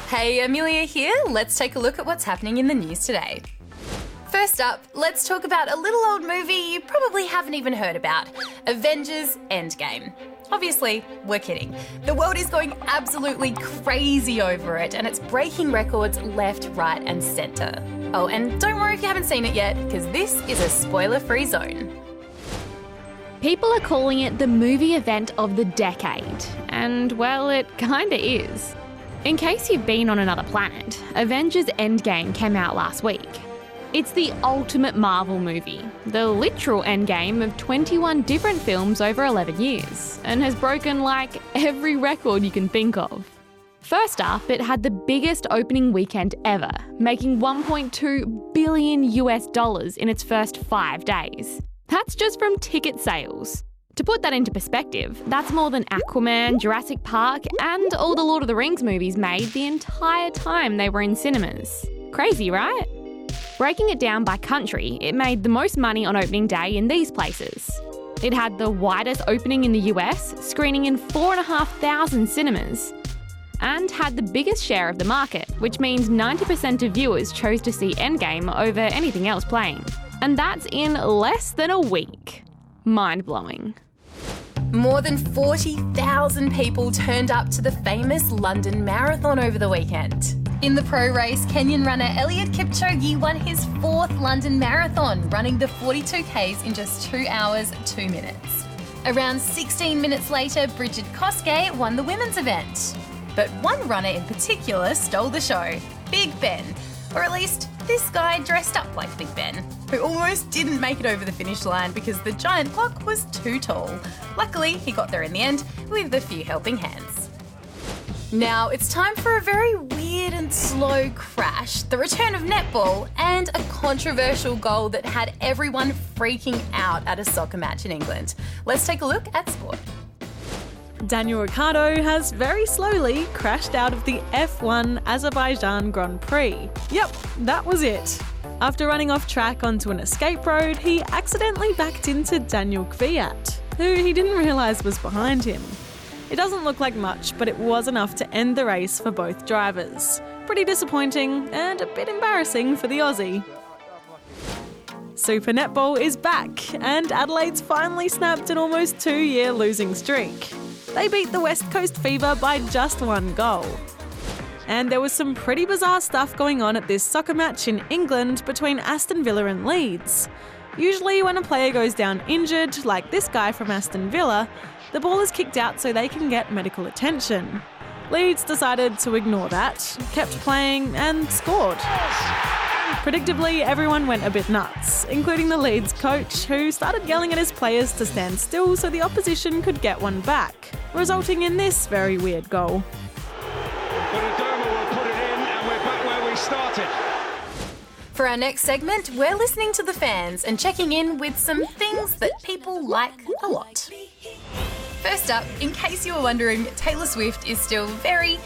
Hey, Amelia here. Let's take a look at what's happening in the news today. First up, let's talk about a little old movie you probably haven't even heard about, Avengers Endgame. Obviously, we're kidding. The world is going absolutely crazy over it, and it's breaking records left, right, and centre. Oh, and don't worry if you haven't seen it yet, because this is a spoiler-free zone. People are calling it the movie event of the decade, and well, it kinda is. In case you've been on another planet, Avengers Endgame came out last week. It's the ultimate Marvel movie, the literal endgame of 21 different films over 11 years, and has broken like every record you can think of. First up, it had the biggest opening weekend ever, making $1.2 billion in its first 5 days. That's just from ticket sales. To put that into perspective, that's more than Aquaman, Jurassic Park, and all the Lord of the Rings movies made the entire time they were in cinemas. Crazy, right? Breaking it down by country, it made the most money on opening day in these places. It had the widest opening in the US, screening in 4,500 cinemas, and had the biggest share of the market, which means 90% of viewers chose to see Endgame over anything else playing. And that's in less than a week. Mind-blowing. More than 40,000 people turned up to the famous London Marathon over the weekend. In the pro race, Kenyan runner Eliud Kipchoge won his 4th London Marathon, running the 42 Ks in just 2 hours, 2 minutes. Around 16 minutes later, Bridget Koskei won the women's event. But one runner in particular stole the show, Big Ben. Or at least, this guy dressed up like Big Ben, who almost didn't make it over the finish line because the giant clock was too tall. Luckily, he got there in the end with a few helping hands. Now, it's time for a very weird and slow crash, the return of netball, and a controversial goal that had everyone freaking out at a soccer match in England. Let's take a look at sport. Daniel Ricciardo has very slowly crashed out of the F1 Azerbaijan Grand Prix. Yep, that was it. After running off track onto an escape road, he accidentally backed into Daniel Kvyat, who he didn't realise was behind him. It doesn't look like much, but it was enough to end the race for both drivers. Pretty disappointing and a bit embarrassing for the Aussie. Super Netball is back, and Adelaide's finally snapped an almost 2-year losing streak. They beat the West Coast Fever by just 1 goal. And there was some pretty bizarre stuff going on at this soccer match in England between Aston Villa and Leeds. Usually when a player goes down injured, like this guy from Aston Villa, the ball is kicked out so they can get medical attention. Leeds decided to ignore that, kept playing and scored. Predictably, everyone went a bit nuts, including the Leeds coach, who started yelling at his players to stand still so the opposition could get one back, resulting in this very weird goal. But Adoma will put it in, and we're back where we started. For our next segment, we're listening to the fans and checking in with some things that people like a lot. First up, in case you were wondering, Taylor Swift is still very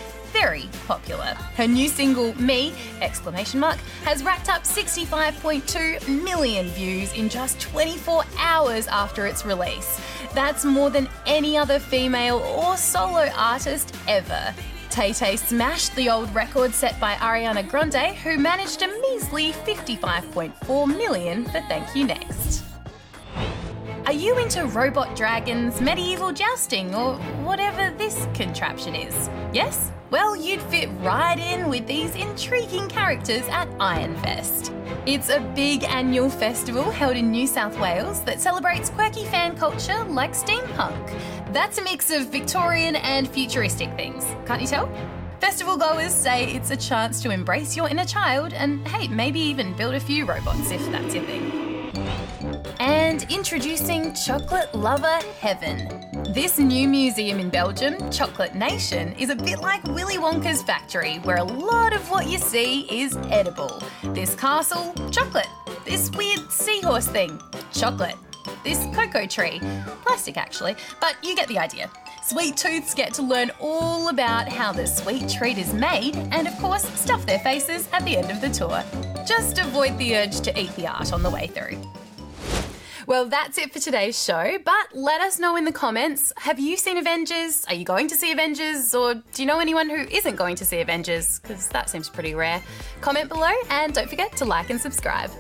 popular. Her new single, Me! Has racked up 65.2 million views in just 24 hours after its release. That's more than any other female or solo artist ever. Tay-Tay smashed the old record set by Ariana Grande, who managed a measly 55.4 million for Thank You Next. Are you into robot dragons, medieval jousting, or whatever this contraption is? Yes? Well, you'd fit right in with these intriguing characters at Ironfest. It's a big annual festival held in New South Wales that celebrates quirky fan culture like steampunk. That's a mix of Victorian and futuristic things, can't you tell? Festival goers say it's a chance to embrace your inner child and, hey, maybe even build a few robots if that's your thing. And introducing Chocolate Lover Heaven. This new museum in Belgium, Chocolate Nation, is a bit like Willy Wonka's factory, where a lot of what you see is edible. This castle, chocolate. This weird seahorse thing, chocolate. This cocoa tree, plastic actually, but you get the idea. Sweet tooths get to learn all about how the sweet treat is made and, of course, stuff their faces at the end of the tour. Just avoid the urge to eat the art on the way through. Well, that's it for today's show, but let us know in the comments, have you seen Avengers? Are you going to see Avengers? Or do you know anyone who isn't going to see Avengers? Because that seems pretty rare. Comment below and don't forget to like and subscribe.